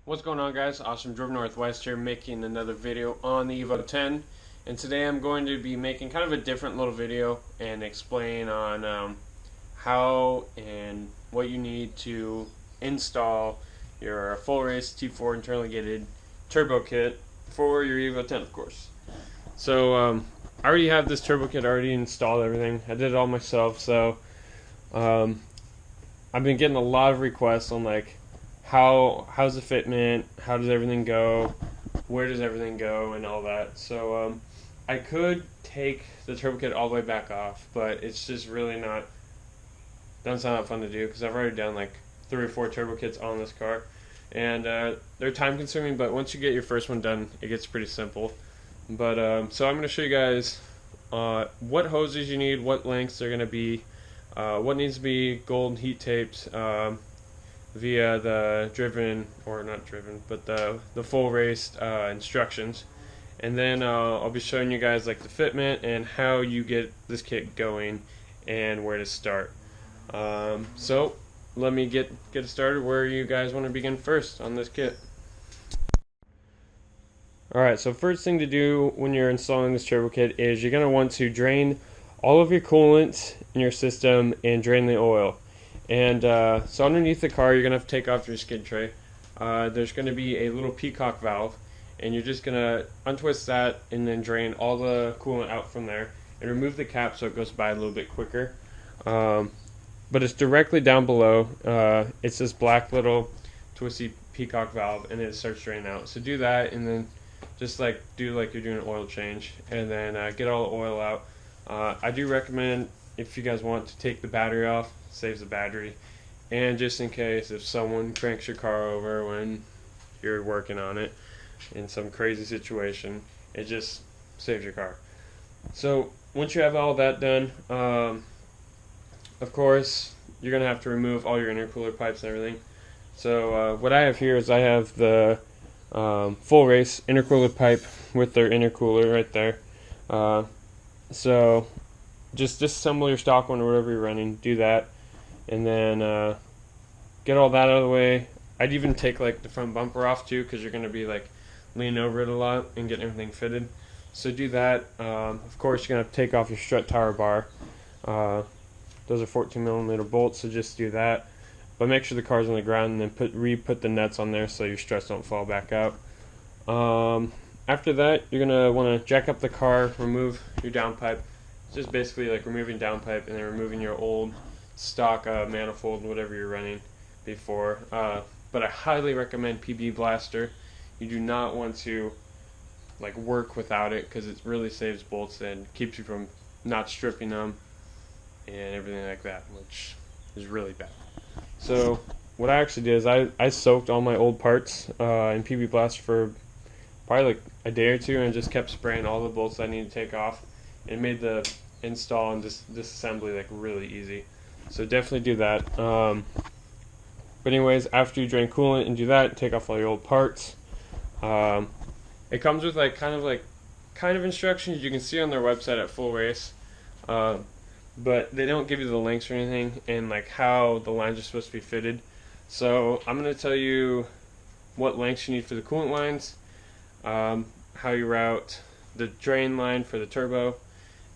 What's going on, guys? Awesome Drove Northwest here, making another video on the Evo 10, and today I'm going to be making kind of a different little video and explain on how and what you need to install your full race T4 internally gated turbo kit for your Evo 10, of course. So I already have this turbo kit already installed, everything. I did it all myself, so I've been getting a lot of requests on like how's the fitment, how does everything go, where does everything go, and all that. So I could take the turbo kit all the way back off, but it's just really doesn't sound that fun to do because I've already done like 3 or 4 turbo kits on this car, and they're time consuming, but once you get your first one done, it gets pretty simple. But so I'm going to show you guys what hoses you need, what lengths they're going to be, what needs to be gold heat taped via the the full race instructions, and then I'll be showing you guys like the fitment and how you get this kit going and where to start. So let me get started where you guys want to begin first on this kit. Alright, so first thing to do when you're installing this turbo kit is you're going to want to drain all of your coolant in your system and drain the oil. And so underneath the car, you're going to have to take off your skid tray. There's going to be a little peacock valve, and you're just going to untwist that and then drain all the coolant out from there and remove the cap so it goes by a little bit quicker. But it's directly down below. It's this black little twisty peacock valve, and it starts draining out. So do that, and then just do like you're doing an oil change, and then get all the oil out. I do recommend, if you guys want, to take the battery off. Saves the battery, and just in case if someone cranks your car over when you're working on it in some crazy situation, it just saves your car. So once you have all that done, of course you're gonna have to remove all your intercooler pipes and everything. So what I have here is I have the full race intercooler pipe with their intercooler right there. So just disassemble your stock one or whatever you're running, do that, and then get all that out of the way. I'd even take like the front bumper off too, because you're going to be like leaning over it a lot and get everything fitted. So do that. Of course, you're going to have to take off your strut tower bar. Those are 14mm bolts, so just do that. But make sure the car's on the ground, and then re-put the nuts on there so your struts don't fall back out. After that, you're going to want to jack up the car, remove your downpipe. It's just basically like removing downpipe and then removing your old stock manifold, whatever you're running before. But I highly recommend PB Blaster. You do not want to like work without it, because it really saves bolts and keeps you from not stripping them and everything like that, which is really bad. So what I actually did is I soaked all my old parts in PB Blaster for probably like a day or two, and just kept spraying all the bolts I need to take off. It made the install and disassembly like really easy. So definitely do that. But anyways, after you drain coolant and do that, take off all your old parts. It comes with like kind of instructions you can see on their website at Full Race, but they don't give you the links or anything, and like how the lines are supposed to be fitted. So I'm going to tell you what lengths you need for the coolant lines, how you route the drain line for the turbo,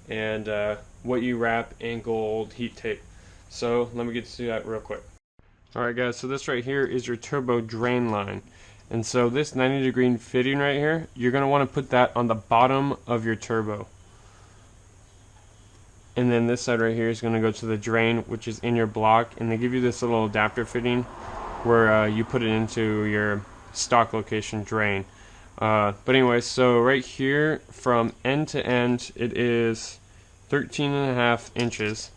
and what you wrap in gold heat tape. So let me get to that real quick. Alright guys, so this right here is your turbo drain line. And so this 90-degree fitting right here, you're going to want to put that on the bottom of your turbo. And then this side right here is going to go to the drain, which is in your block. And they give you this little adapter fitting where you put it into your stock location drain. But anyway, so right here from end to end, it is 13.5 inches.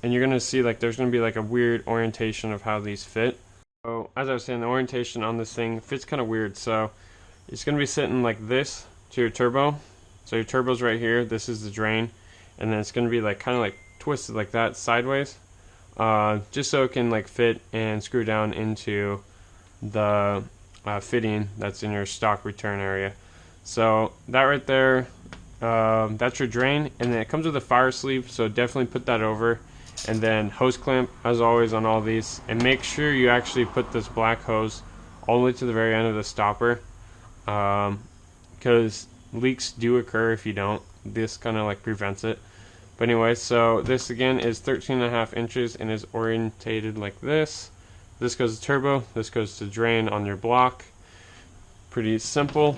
And you're going to see like there's going to be like a weird orientation of how these fit. So as I was saying, the orientation on this thing fits kind of weird. So it's going to be sitting like this to your turbo. So your turbo's right here, this is the drain, and then it's going to be like kind of like twisted like that sideways, just so it can like fit and screw down into the fitting that's in your stock return area. So that right there, that's your drain, and then it comes with a fire sleeve, so definitely put that over. And then hose clamp, as always on all these, and make sure you actually put this black hose all the way to the very end of the stopper, because leaks do occur if you don't. This kind of like prevents it. But anyway, so this again is 13.5 inches and is orientated like this. This goes to turbo, this goes to drain on your block. Pretty simple.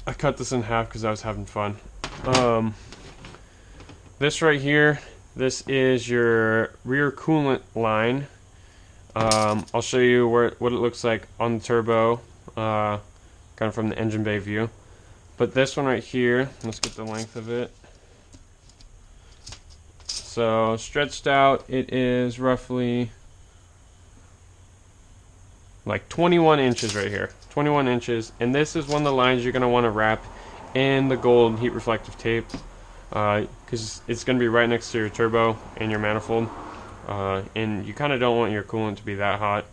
I cut this in half because I was having fun. This right here, this is your rear coolant line. I'll show you what it looks like on the turbo, kind of from the engine bay view. But this one right here, let's get the length of it. So stretched out, it is roughly like 21 inches right here. 21 inches, and this is one of the lines you're going to want to wrap in the gold heat reflective tape, because it's going to be right next to your turbo and your manifold, and you kind of don't want your coolant to be that hot.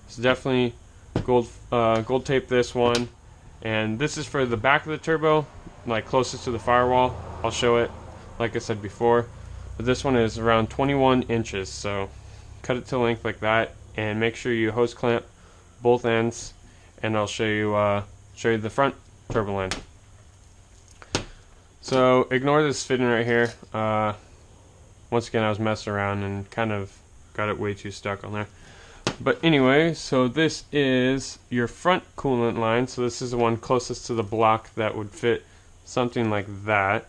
So definitely gold tape this one, and this is for the back of the turbo, like closest to the firewall. I'll show it like I said before, but this one is around 21 inches, so cut it to length like that, and make sure you hose clamp both ends, and I'll show you the front turbo line. So ignore this fitting right here. Once again, I was messing around and kind of got it way too stuck on there. But anyway, so this is your front coolant line. So this is the one closest to the block that would fit something like that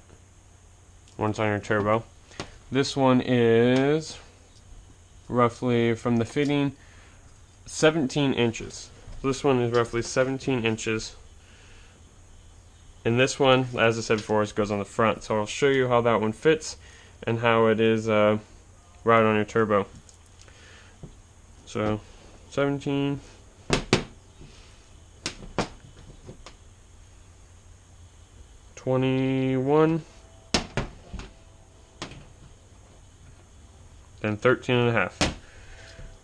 once on your turbo. This one is roughly from the fitting 17 inches. This one is roughly 17 inches. And this one, as I said before, goes on the front. So I'll show you how that one fits and how it is right on your turbo. So 17, 21, then 13.5.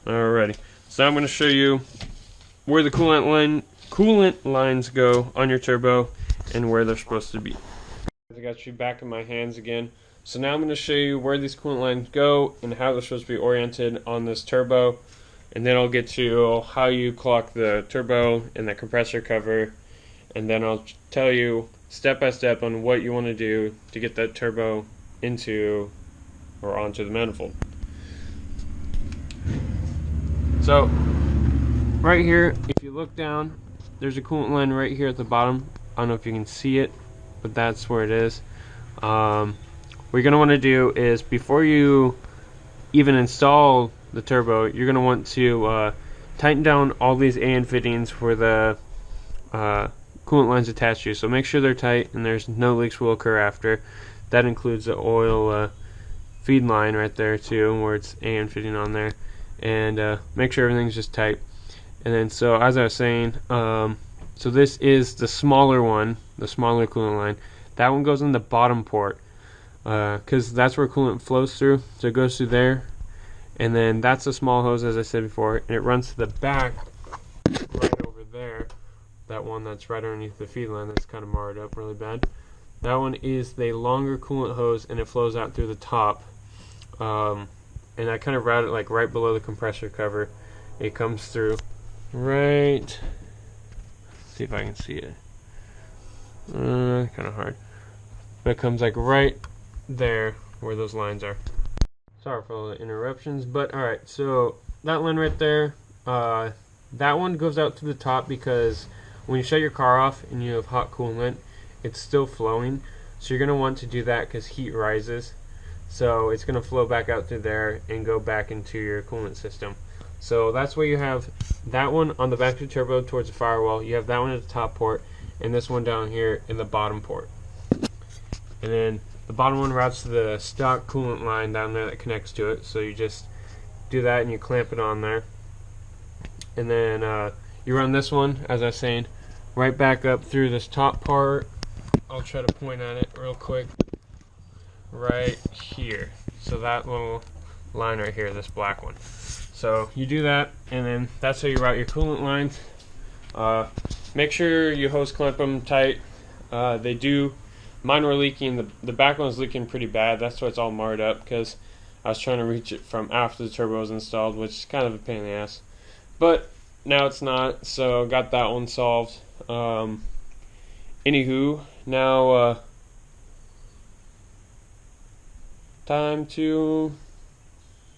Alrighty. So I'm going to show you where the coolant lines go on your turbo and where they're supposed to be. I got you back in my hands again. So now I'm going to show you where these coolant lines go and how they're supposed to be oriented on this turbo, and then I'll get to how you clock the turbo and the compressor cover, and then I'll tell you step by step on what you want to do to get that turbo into or onto the manifold. So right here, if you look down, there's a coolant line right here at the bottom. I don't know if you can see it, but that's where it is. What you're going to want to do is, before you even install the turbo, you're going to want to tighten down all these AN fittings where the coolant lines attached to. So make sure they're tight and there's no leaks will occur after. That includes the oil feed line right there too, where it's AN fitting on there. And make sure everything's just tight. And then, so as I was saying, so this is the smaller one, the smaller coolant line. That one goes in the bottom port, because that's where coolant flows through. So it goes through there, and then that's a small hose, as I said before, and it runs to the back right over there. That one that's right underneath the feed line that's kind of marred up really bad. That one is the longer coolant hose, and it flows out through the top. And I kind of route it like right below the compressor cover. It comes through right. Let's see if I can see it. Kind of hard. But it comes like right there where those lines are. Sorry for all the interruptions, but alright, so that line right there, that one goes out to the top because when you shut your car off and you have hot coolant, it's still flowing. So you're going to want to do that because heat rises. So it's going to flow back out through there and go back into your coolant system. So that's where you have that one on the back of the turbo towards the firewall. You have that one at the top port, and this one down here in the bottom port. And then the bottom one routes to the stock coolant line down there that connects to it. So you just do that and you clamp it on there. And then you run this one, as I was saying, right back up through this top part. I'll try to point at it real quick. Right here. So that little line right here, this black one. So you do that, and then that's how you route your coolant lines. Make sure you hose clamp them tight. Mine were leaking. The back one was leaking pretty bad. That's why it's all marred up, because I was trying to reach it from after the turbo was installed, which is kind of a pain in the ass. But now it's not, so got that one solved. Anywho, now time to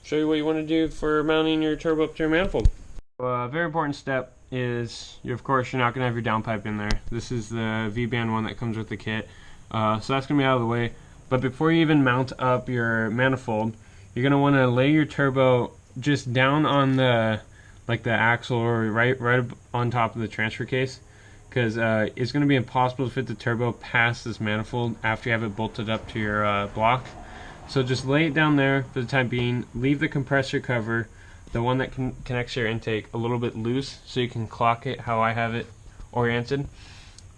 show you what you want to do for mounting your turbo up to your manifold. A very important step is, of course, you're not going to have your downpipe in there. This is the V-band one that comes with the kit, so that's going to be out of the way. But before you even mount up your manifold, you're going to want to lay your turbo just down on the axle, or right on top of the transfer case, because it's going to be impossible to fit the turbo past this manifold after you have it bolted up to your block. So just lay it down there for the time being. Leave the compressor cover, the one that connects your intake, a little bit loose so you can clock it how I have it oriented.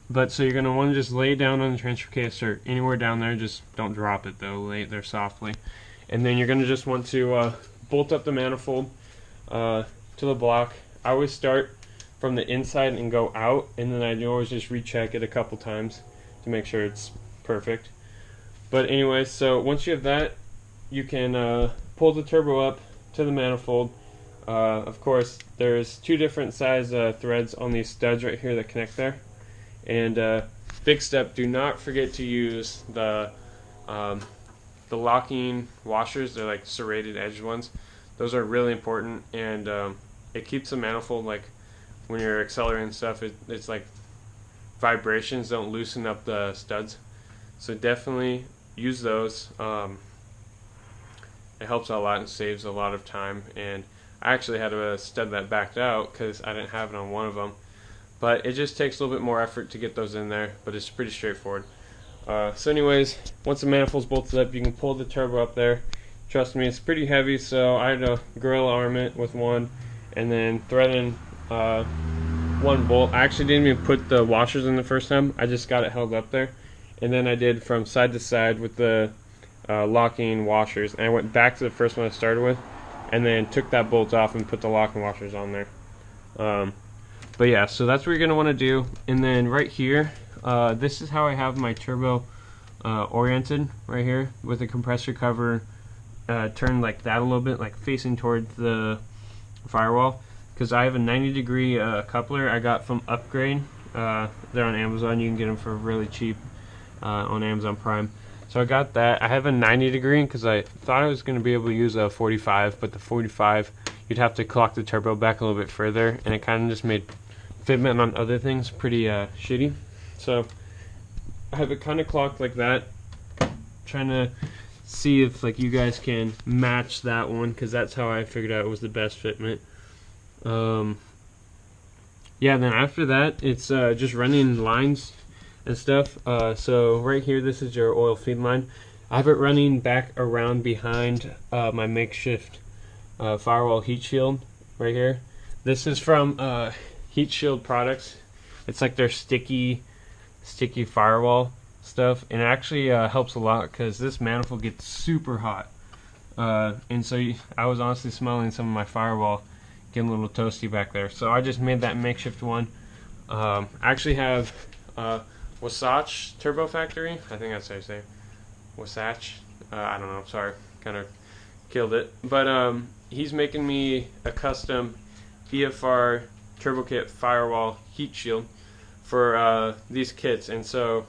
But so you're going to want to just lay it down on the transfer case or anywhere down there. Just don't drop it though, lay it there softly. And then you're going to just want to bolt up the manifold to the block. I always start from the inside and go out, and then I always just recheck it a couple times to make sure it's perfect. But anyway, so once you have that, you can pull the turbo up to the manifold. Of course, there's two different size threads on these studs right here that connect there. And big step, do not forget to use the locking washers. They're like serrated edge ones. Those are really important, and it keeps the manifold, like when you're accelerating stuff, it's like vibrations don't loosen up the studs. So definitely use those. It helps a lot and saves a lot of time. And I actually had a stud that backed out because I didn't have it on one of them. But it just takes a little bit more effort to get those in there, but it's pretty straightforward. So anyways, once the manifold's bolted up, you can pull the turbo up there. Trust me, it's pretty heavy, so I had to gorilla arm it with one and then thread in one bolt. I actually didn't even put the washers in the first time. I just got it held up there. And then I did from side to side with the locking washers. And I went back to the first one I started with and then took that bolt off and put the locking washers on there. But yeah, so that's what you're going to want to do. And then right here, this is how I have my turbo oriented right here, with the compressor cover turned like that a little bit, like facing towards the firewall, because I have a 90-degree coupler I got from Upgrade. They're on Amazon. You can get them for really cheap on Amazon Prime. So I got that. I have a 90-degree because I thought I was going to be able to use a 45, but the 45, you'd have to clock the turbo back a little bit further, and it kind of just made fitment on other things pretty shitty. So I have it kind of clocked like that, trying to see if like you guys can match that one, because that's how I figured out it was the best fitment. Yeah, then after that, it's just running lines and stuff. So right here, this is your oil feed line. I have it running back around behind my makeshift firewall heat shield right here. This is from Heat Shield Products. It's like their sticky firewall stuff, and it actually helps a lot because this manifold gets super hot. And so I was honestly smelling some of my firewall getting a little toasty back there. So I just made that makeshift one. I actually have Wasatch Turbo Factory. I think that's how you say it. Wasatch. I don't know. Sorry, kind of killed it. But he's making me a custom EFR Turbo Kit firewall heat shield for these kits, and so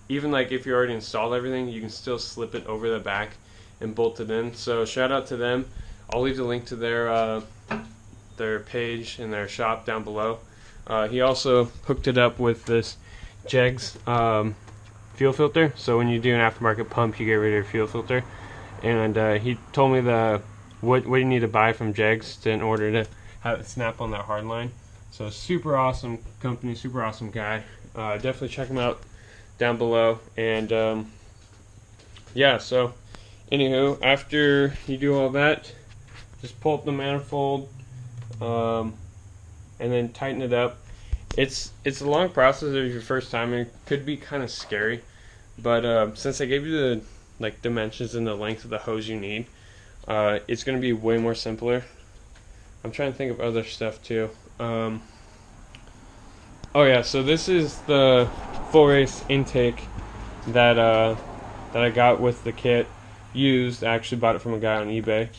even like if you already installed everything, you can still slip it over the back and bolt it in. So shout out to them. I'll leave the link to their page and their shop down below. He also hooked it up with this Jegs fuel filter, so when you do an aftermarket pump, you get rid of your fuel filter. And he told me what you need to buy from Jegs in order to have it snap on that hard line. So super awesome company, super awesome guy. Definitely check him out down below. And yeah, so anywho, after you do all that, just pull up the manifold and then tighten it up. It's a long process if your first time. It could be kind of scary, but since I gave you the like dimensions and the length of the hose you need, it's going to be way more simpler. I'm trying to think of other stuff too. Oh yeah, so this is the Full Race intake that I got with the kit used. I actually bought it from a guy on eBay.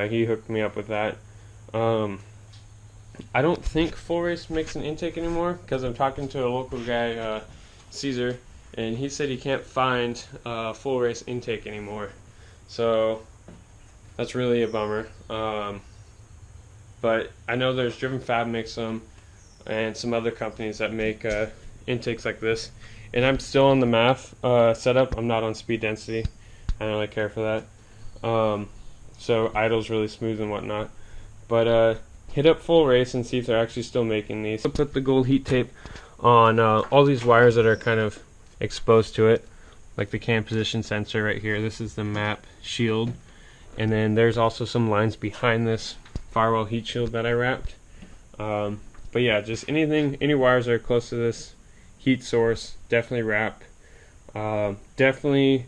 He hooked me up with that. I don't think Full Race makes an intake anymore, because I'm talking to a local guy, Caesar, and he said he can't find Full Race intake anymore. So that's really a bummer. But I know there's Driven Fab makes them, and some other companies that make intakes like this. And I'm still on the MAF setup. I'm not on speed density. I don't really care for that. So idle's really smooth and whatnot. But hit up Full Race and see if they're actually still making these. I'll put the gold heat tape on all these wires that are kind of exposed to it, like the cam position sensor right here. This is the map shield, and then there's also some lines behind this firewall heat shield that I wrapped. But yeah, just any wires that are close to this heat source, definitely wrap. Definitely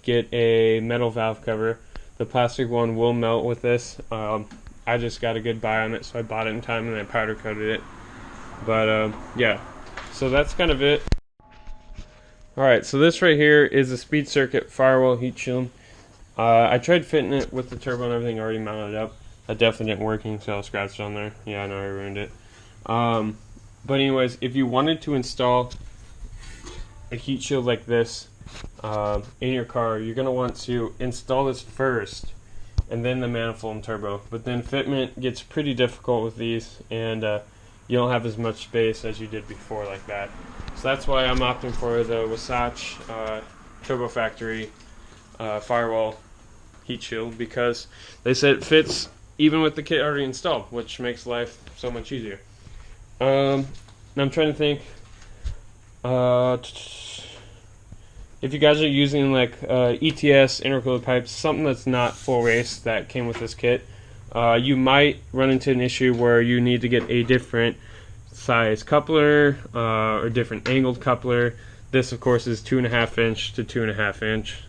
get a metal valve cover. The plastic one will melt with this. I just got a good buy on it, so I bought it in time and I powder coated it. But yeah, so that's kind of it. Alright, so this right here is a speed circuit firewall heat shield. I tried fitting it with the turbo and everything already mounted up. That definitely didn't work. You can see all the scratches on there. Yeah, I know I ruined it. But anyways, if you wanted to install a heat shield like this in your car, you're going to want to install this first and then the manifold and turbo. But then fitment gets pretty difficult with these, and you don't have as much space as you did before like that. So that's why I'm opting for the Wasatch Turbo Factory firewall heat shield, because they said it fits even with the kit already installed, which makes life so much easier. I'm trying to think if you guys are using like ETS intercooler pipes, something that's not Full Race that came with this kit, you might run into an issue where you need to get a different size coupler or different angled coupler. This of course is 2.5 inch to 2.5 inch,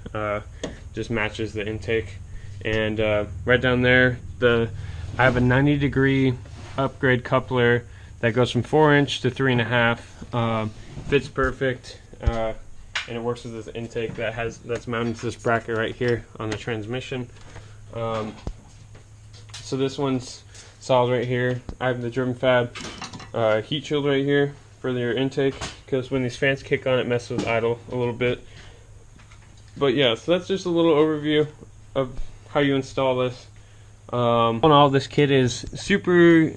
just matches the intake. And right down there, I have a 90-degree upgrade coupler that goes from 4 inch to 3.5. Fits perfect, and it works with this intake that's mounted to this bracket right here on the transmission. So this one's solid right here. I have the Driven Fab heat shield right here for your intake, because when these fans kick on, it messes with idle a little bit. But yeah, so that's just a little overview of how you install this. All this kit is super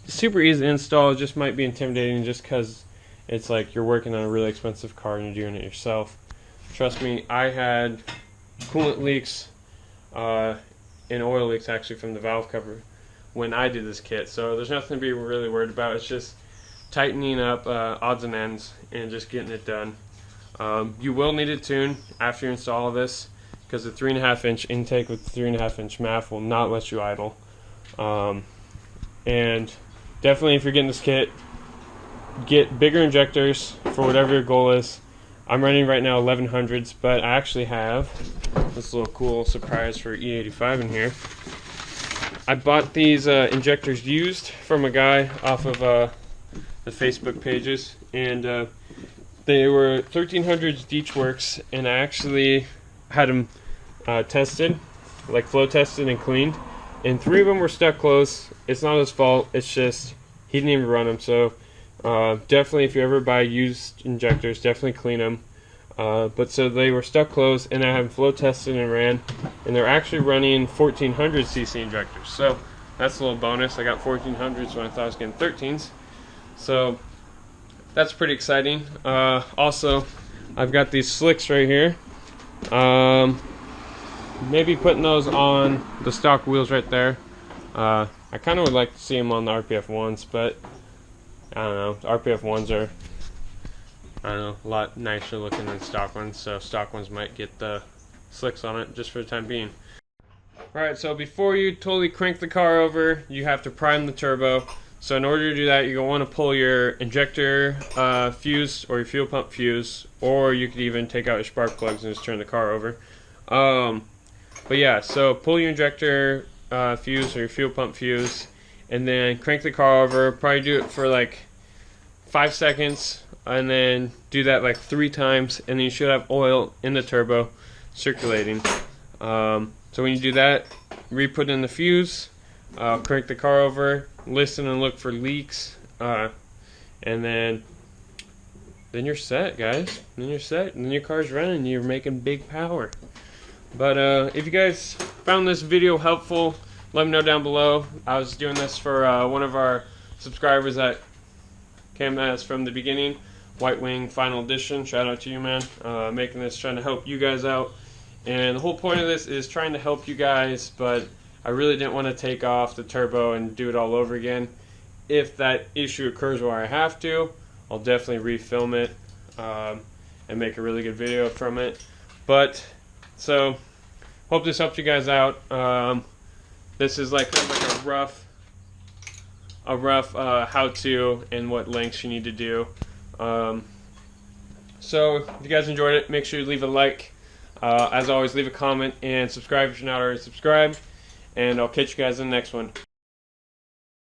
easy to install. It just might be intimidating just because it's like you're working on a really expensive car and you're doing it yourself. Trust me, I had coolant leaks and oil leaks actually from the valve cover when I did this kit, so there's nothing to be really worried about. It's just tightening up odds and ends and just getting it done. You will need it tuned after you install this, because the 3.5 inch intake with the 3.5 inch MAF will not let you idle. And definitely, if you're getting this kit, get bigger injectors for whatever your goal is. I'm running right now 1100s, but I actually have this little cool surprise for E85 in here. I bought these injectors used from a guy off of the Facebook pages, and they were 1300s Deechworks, and I actually had them tested, like flow tested and cleaned, and 3 of them were stuck closed. It's not his fault, it's just he didn't even run them. So definitely, if you ever buy used injectors, definitely clean them. But so they were stuck closed, and I have them flow tested and ran, and they're actually running 1400cc injectors. So that's a little bonus. I got 1400s when I thought I was getting 13s. So that's pretty exciting. Also, I've got these slicks right here. Maybe putting those on the stock wheels right there. I kind of would like to see them on the RPF 1s, but I don't know. The RPF 1s are, I don't know, a lot nicer looking than stock ones, so stock ones might get the slicks on it just for the time being. Alright, so before you totally crank the car over, you have to prime the turbo. So in order to do that, you're going to want to pull your injector fuse or your fuel pump fuse, or you could even take out your spark plugs and just turn the car over. But yeah, so pull your injector fuse or your fuel pump fuse, and then crank the car over. Probably do it for like 5 seconds, and then do that like 3 times, and then you should have oil in the turbo circulating. So when you do that, re-put in the fuse, I'll crank the car over, listen and look for leaks, and then you're set, guys. Then you're set, and then your car's running, you're making big power. But if you guys found this video helpful, let me know down below. I was doing this for one of our subscribers that came at us from the beginning, White Wing Final Edition. Shout out to you, man. Making this, trying to help you guys out. And the whole point of this is trying to help you guys, but I really didn't want to take off the turbo and do it all over again. If that issue occurs where I have to, I'll definitely refilm it and make a really good video from it. But so hope this helped you guys out. This is like kind of like a rough how-to and what lengths you need to do. So if you guys enjoyed it, make sure you leave a like. As always, leave a comment and subscribe if you're not already subscribed. And I'll catch you guys in the next one.